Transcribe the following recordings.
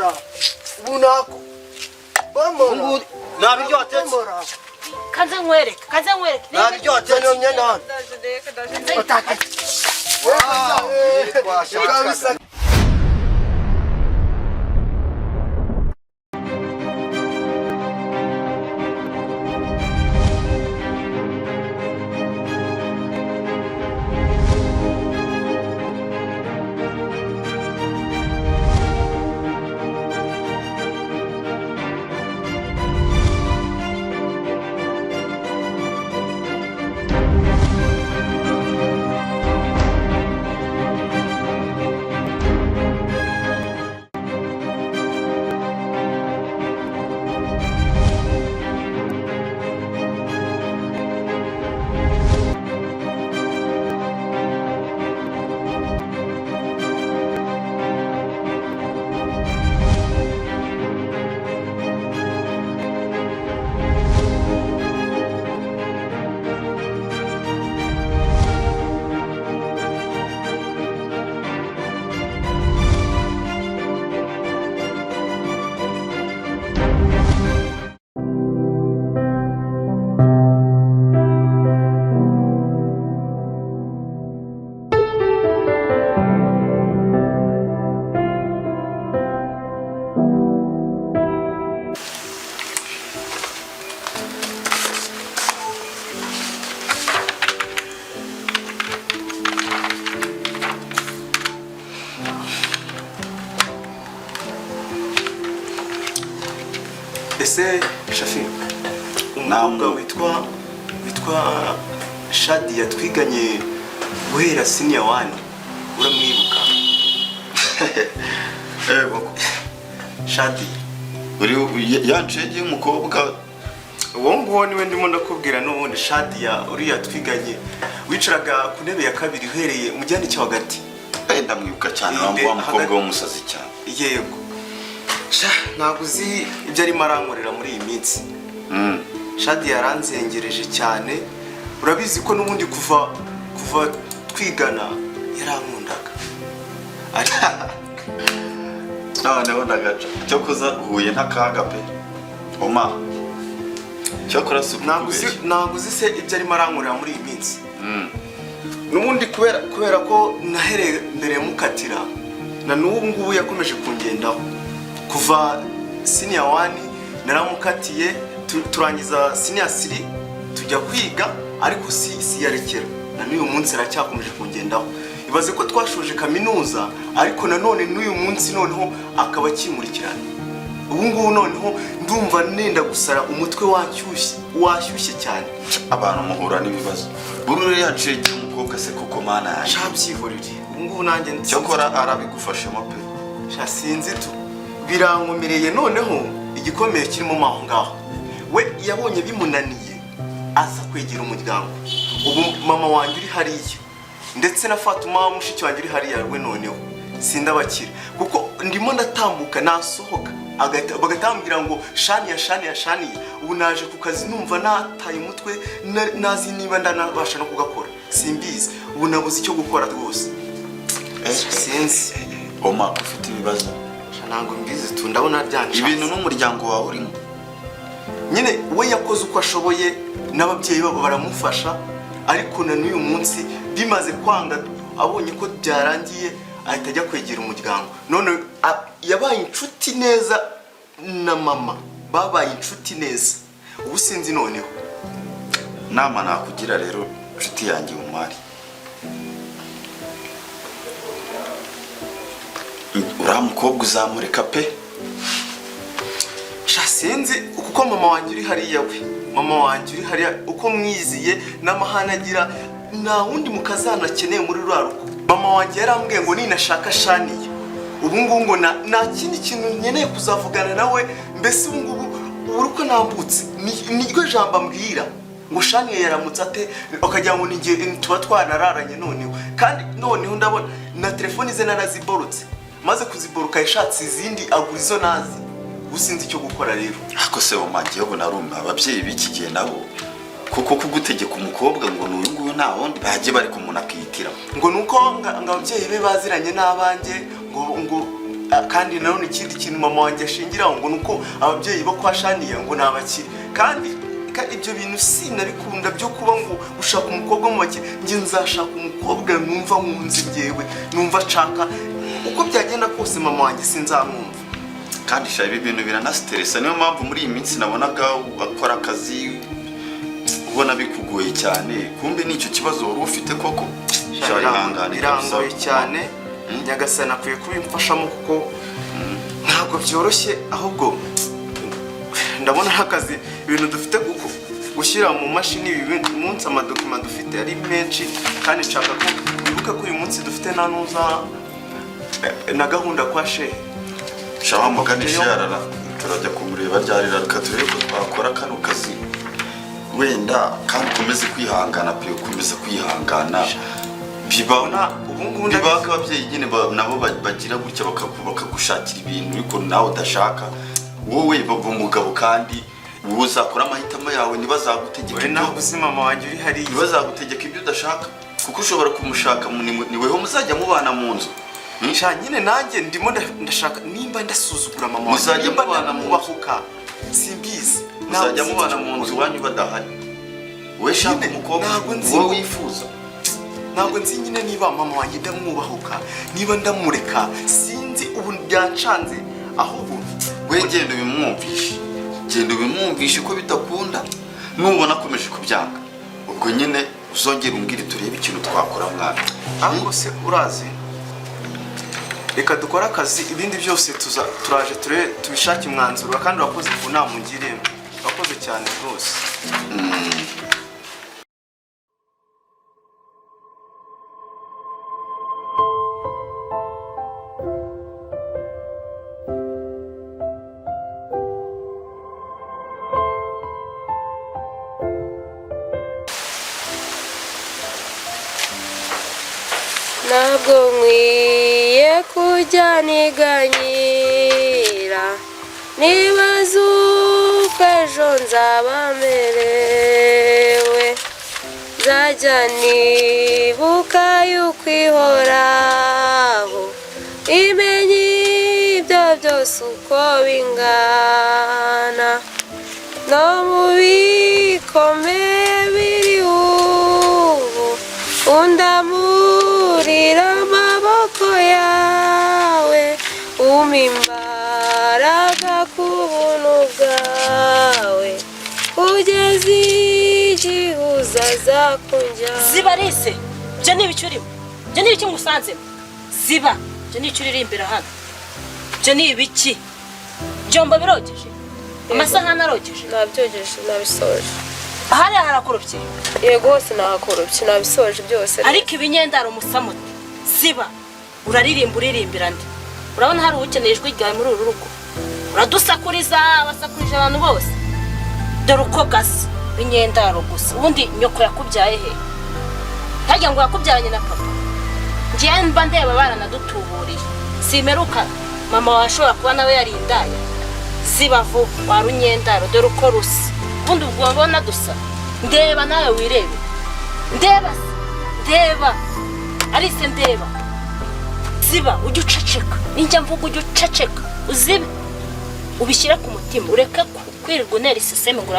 bomora bunako bomora nabiryo atetse kanze nkwereke nabiryo atetse myenda utake kabisa ese Shafi umukobwa witwa Shadia twiganye guhera senior 1 uramwibuka? Shadia uri yancege umukobwa uwo niwe ndimo ndakubwira n'ubundi Shadia uriya twiganye wicaraga ku ntebe ya kabiri uhereye mu gihande cyo hagati. Ndamwibuka cyane wa mukobwa w'umusazi cyane. Yego ntabwo uzi ibyo arimo arankorera muri iyi minsi. Shadia yaranzengereje cyane, urabizi ko n'ubundi kuva twigana yarankundaga. noneho ndagaca cyo kuza huye ntakaga pe oma cyo kora ntabwo uzi se ibyo arimo arankorera muri iyi minsi. N'ubundi kubera ko nahereye mbere mukatira na n'ubu ngubu yakomeje kungendaho. Kuva senior 1 naramukatiye turangiza senior 3 tujya kwiga ariko si yarekera na n'uyu munsi aracyakomeje kungendaho. Ibaze ko twashoje kaminuza ariko nanone n'uyu munsi noneho akaba kimurikirana. Ubu ngubu noneho ndumva nenda gusara umutwe washyushye cyane. Abantu muhura n'ibibazo burure yancege umukobwa se kuko mana yanjye shabyihorere. Ubu ngubu nanjye cyo kora arabigufashemo pe sinzi tu birankomereye. Noneho igikomeye kirimo maho ngaho we yabonye bimunaniye aza kwegera umuryango. Ubu mama wanjye uri hariya ndetse na Fatuma mushiki wanjye uri hariya we noneho sindabakira kuko ndimo ndatambuka nasohoka bagatambira ngo shani. Ubu naje ku kazi numva nataye umutwe nazi niba ndanabasha no kugakora simbizi. Ubu nabuze icyo gukora rwose sinzi. Oma ufite ibibazo ntabwo mbizi tu ndabona byanshatse. Ibintu n'umuryango wawe urimo nyine we yakoze uko ashoboye n'ababyeyi babo baramufasha ariko na n'uyu munsi bimaze kwanga abonye ko byarangiye ahita ajya kwegera umuryango. None yabaye inshuti neza na mama babaye inshuti neza. Ubu sinzi noneho nama nakugira rero inshuti yanjye umwari uramukobwa uzamureka pe sinzi kuko mama wanjye uri hariya uko mwiziye n'amahanagira nta wundi mukazana akeneye muri ruko. Mama wanjye yarambwiye ngo ninashaka Shaniye ubu ngubu ngo nta kindi kintu nkeneye kuzavugana nawe. Mbese ubu ngubu uruko nambutse niryo jambo ambwira ngo Shaniye yaramutse ate akagira ngo ningiye tuba twanararanye. Noneho kandi noneho ndabona na telefoni ze naraziborotse maze kuziboruka yashatse izindi agura izo nazi. Usinzi icyo gukora rero ako se womangiye ubu narumva ababyeyi b'iki gihe nabo kuko kugutegeka umukobwa ngo n'uyu nguyu nta wundi bagiye bari kumuntu akiyitira ngo nuko ngabyeyi be baziranye n'abanjye ngo kandi nanone ikindi kintu mama wanjye ashingiraho ngo nuko ababyeyi bo kwa Shaniya ngo nabakire kandi ibyo bintu sinabikunda byo kuba ngo ushaka umukobwa mu bakire nge nzashaka umukobwa numva nkunze byewe numva nshaka uko byagenda kose mama wanjye sinzamwumva kandi sha ibi bintu biranastressa niyo mpamvu muri iyi minsi nabonaga akora akazi ubona bikugoye cyane kumbe nicyo kibazo wari ufite koko birangoye cyane Nyagasani akwiye kubimfashamo kuko ntabwo byoroshye ahubwo ndabona hakazi ibintu dufite gushyira mu mashini umunsi amadokima dufite ari menshi kandi nshaka ko wibuke ko uyu munsi dufite nanuza na gahunda kwa shehe shawa muganisha yarara turajya kumureba ryarira rukaturebe ko twakora kano kazi wenda kandi ukomeze kwihangana pe ukomeze kwihangana bibona ubundi ababyeyi nyine nabo bagira gutya bakagushakira ibintu ariko nawe udashaka wowe bava umugabo kandi wowe uzakora amahitamo yawe ntibazagutegeka naho ubuzima mama wanjye uri hariya ntibazagutegeka ibyo udashaka kuko ushobora kumushaka niweho muzajya mubana mu nzu nyine nanjye ndimo ndashaka nimba ndasuzugura mama wanjye muzajya mubana mu bahuka simbizi muzajya mubana mu nzu wanyu badahari we shaka umukobwa wowe wifuza ntabwo nzi nyine niba mama wanjye ndamwubahuka niba ndamureka sinzi ubu byancanze ahubwo we genda ubimwumvishe ko bitakunda nubona akomeje kubyanga ubwo nyine uzongera umbwire turebe ikintu twakora mwana ariko se urazi reka dukora akazi ibindi byose turaje tubishake umwanzuro kandi urakoze ku nama ungiriye urakoze cyane rwose ntabwo nkwiye kujya niganyira nibaza uko ejo nzaba merewe nzajya nibuka yuko ihoraho imenya ibyo byose uko bingana no mu bikomeye biri ubu undamurira amaboko yawe imbaraga ku buntu bwawe kugeza igihe uzazakunjya Zibarise byo n'ibicyo urimo byo n'ibiki musanzemo ziba byo n'icyo uririmbira hano byo n'ibiki byomba birogeje amasahani arogeje nabyogeje nabisoje ahari harakorobye yego hose nahakorobye nabisoje byose ariko ibinyendaro musamuti ziba uririmbira ndi urabona hari ukeneye ijwi ryawe muri uru rugo uradusakuriza basakurije abantu bose dore uko gasa binyendaro gusa ubundi nyoko yakubyaye he ntajya ngo yakubyaranye na papa ngiye mba ndeba baranadutuburiye simeruka mama washobora kuba nawe yarindaye zibavu warunyendaro dore uko rusa ubundi ubwo mbona dusa ndeba nawe wirebe ndeba arise ndeba ziba ujye uceceka ninjya mvuga ujye uceceka uzibe ubishyire ku mutima ureke kwirirwa unera iseseme ngo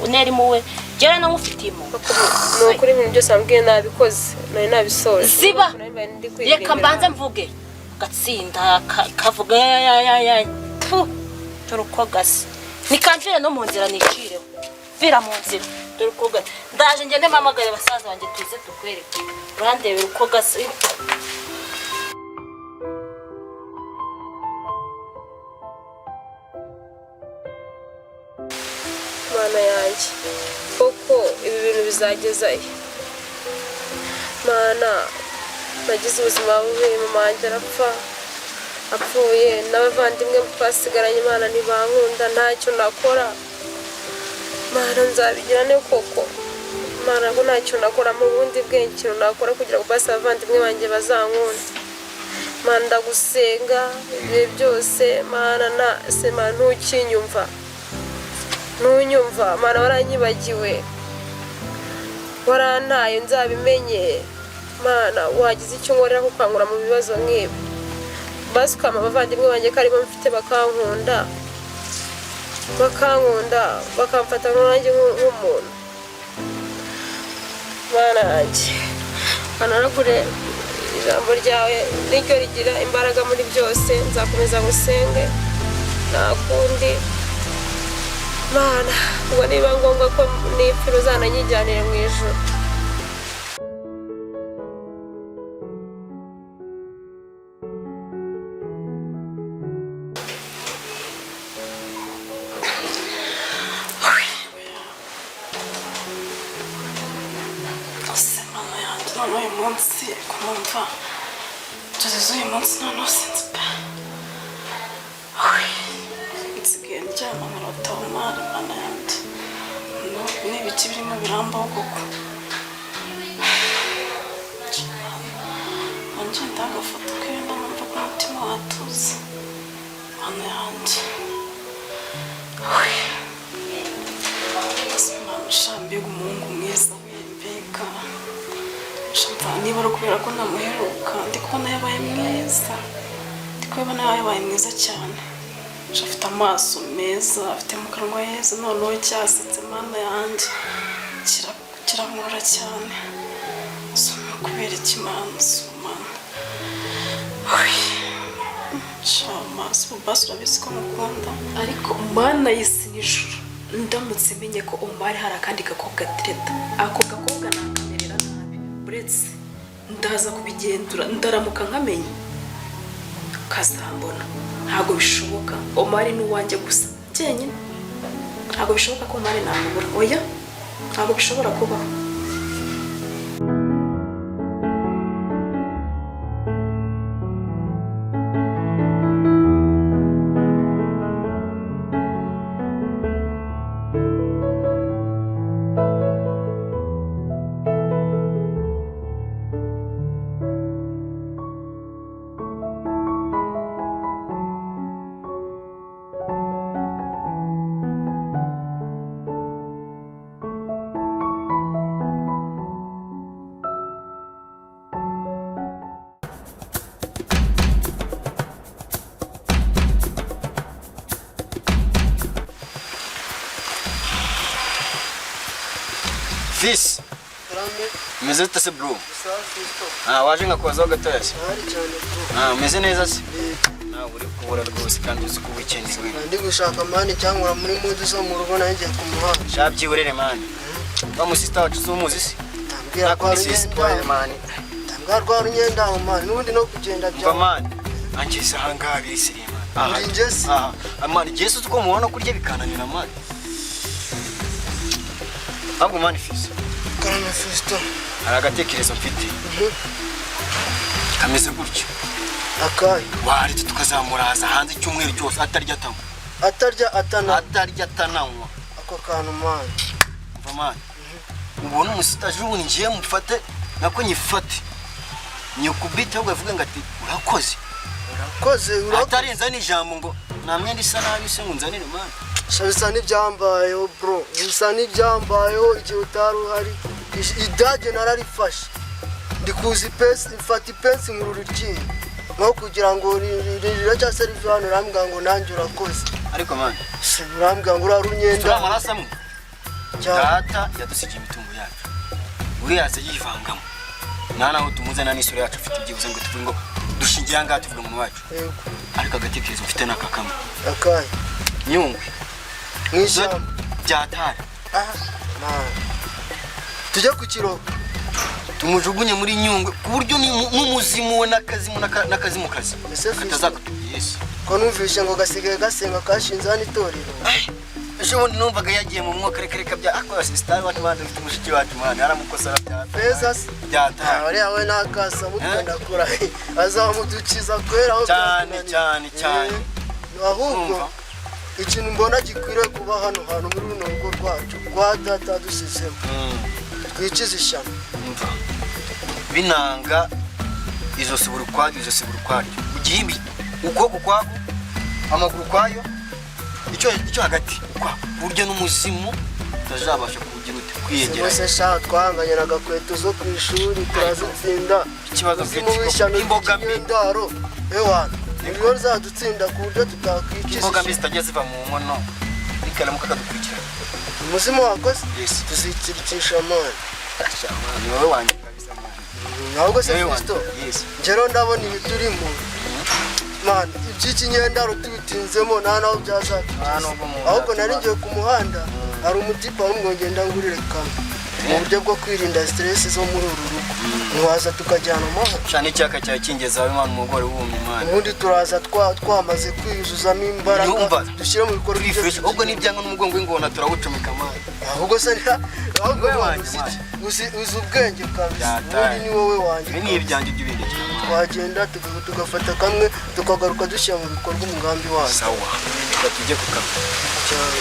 unere muwe gera nawe ufite impuhwe ni ukuri ibintu byose wambwiye nabikoze nari nabisoje ziba reka mbanze mvuge gatsinda kavuga dore uko gasa nikanjire no mu nzira nicireho vira mu nzira dore uko gasa ndaje ngende mpamagare basaza banjye tuze tukwereke urandebera uko gasa mana yanjye koko ibi bintu bizagezayo mana nagize ubuzima bubi mama wanjye apfuye n'abavandimwe twasigaranye imana ntibankunda ntacyo nakora mana nzabigira ne koko mana ko ntacyo nakora mu bundi bwenge ikintu nakora kugira ngo basi abavandimwe banjye bazankunda mana ndagusenga ibihe byose mana ntunyumva mana waranyibagiwe warantaye nzabimenye mana wagize icyo nkorera kukankura mu bibazo nk'ibi basi ukama abavandimwe banjye ko aribo mfite bakankunda bakamfata nanjye nk'umuntu. Mana yanjye banaragure ijambo ryawe niryo rigira imbaraga muri byose. Nzakomeza gusenge nta kundi Mana, ubwo niba ngombwa ko nipfira uzananyijyanire mu ijuru. uyu munsi kumva tuzize uyu munsi noneho sinzi pe nsigaye ndyama nkarota umwana mana yanjye n'ibiti birimo birambaho koko nanjye ndagafoto kenda numva ko umutima watuze mana yanjye Imana mbega umuhungu mwiza w'imbega niba ari ukubera ko namuheruka ndi kubona yabaye mwiza cyane afite amaso meza afite mu kanwa heza noneho cyasetse mana yanjye kiramurora cyane soma kubera ikimana sumana amaso basi urabizi ko mukunda ariko mana y'isi n'ijuru ndamutse menye ko umubare hari akandi gakobwa gatereta ako gakobwa nakamerera nabi uretse ndaza kubigendura ndaramuka nkamenye kazambona ntabwo bishoboka umubare n'uwanjye gusa byenyine ntabwo bishoboka ko umubare namubura oya ntabwo bishobora kubaho Fils, Rame, umeze ute se bro? safi sto. Waje nkakubazaho gatoya se? Hari cyane bro. Umeze neza se? Uri kubura rwose kandi uzi ko weekend we. Ndi gushaka mani cyangwa muri mudu zo mu rugo nanjye ku muhanda. Shabyihorere mani. Wa sister wacu zumuzi se? Tambwira kwa runyenda mani. Tambwira rwa runyenda mani. Nubundi no kugenda bya. Umva mani. Angeze ahangaha bisiriye mani. Uri ngeze? Mani Yesu uko mubona kurya bikananira mani. Ahubwo mani Fils. Karame Fisto. Hari agatekerezo mfite. Kameze gutyo. Akayi. Waretse tukazamuraza hanze icyumweru cyose atarya atanywa. Atarya atananywa. Ako kantu mani. Umva mani. Ubona umusitaje ubu ngiye mufate nako nyifate. Nyukubite ahubwo avuga ngo ati urakoze. Atarenza n'ijambo ngo nta mwenda isa nabi se ngo nzanire mani. Bisa n'ibyambayeho bro. Bisa n'ibyambayeho igihe utari uhari. Idage nararifashe. Ndi kuzi pesi mfata ipensi mu rurikiri. Nko kugira ngo ririra cya serivisi hano rambwa ngo nanjye urakoze. Ariko mani. Se rambwa ngo urarunyenda. Turi amarasa mwe. Data yadusigiye imitungo yacu. Uriyaze yivangamo. Naho tumuzana n'isura yacu afite ibyibuze ngo tuvuge ngo dushingiye anga tuvuga mu wacu. Yego. Ariko agatekerezo mfite nakakama. Akayi. Nyungwe. Mwishyamba. Byatara. Man. Tujya ku kirogo. Tumujugunye muri Nyungwe ku buryo n'umuzimu we n'akazi mu kazi. Yes. Ko numvishe ngo gasigaye gasenga kashinze hano itorero. Ejo bundi numvaga yagiye mu mwuka reka bya akora sister wacu bandi ufite umushiki wacu mwana yaramukosara byatara. Pesa byatara. Ari awe nakasa mutenda kura. Azamudukiza kwera aho cyane. Ahubwo ikintu mbona gikwiriye kuba hano muri runo rugo rwacu kwa data dusizemo. Twikize ishyamba. Binanga izo siburu kwaryo ugihimbi ukoko kwako amaguru kwayo icyo hagati kwa buryo n'umuzimu utazabasha kugira ute kwiyegera. Bose sha twanganya nagakweto zo ku ishuri turazitsinda. Ikibazo mfite imboga mbi ndaro ewana niyo zadutsinda ku buryo tutakwikiza imboga mbi zitajya ziva mu nkono bikaramuka kadukurikirana umuzimu wakoze Yes. tuzitsirikisha amani ni wowe wanjye kabisa mwana ntabwo se Ni wowe Kristo wanjye. Yes. ngero ndabona ibi turimo mani iby'ikinyendaro tubitinzemo nta naho byazacu Nta nubwo mu ahubwo nda nari tuba- ngiye ku muhanda hari umutipa w'umwongenda ngurire kamwe mu buryo bwo kwirinda stress zo muri uru rugo ntiwaza tukajyana amahoro cyane icyaka cyawe kingezaho imana umugore w'umwe imana ubundi turaza twamaze kwiyuzuzamo imbaraga Yumva. dushyire mu bikorwa ibyo turifresh ubwo n'ibyanga n'umugongo w'ingona turawucomeka amana ahubwo se ahubwo Wowe wanjye, uzi ubwenge kabisa Byataye. ubundi ni wowe wanjye ibi ni ibyanjye by'ibindi twagenda tugafata kamwe tukagaruka dushyira mu bikorwa umugambi wacu sawa reka tujye ku kazi cyane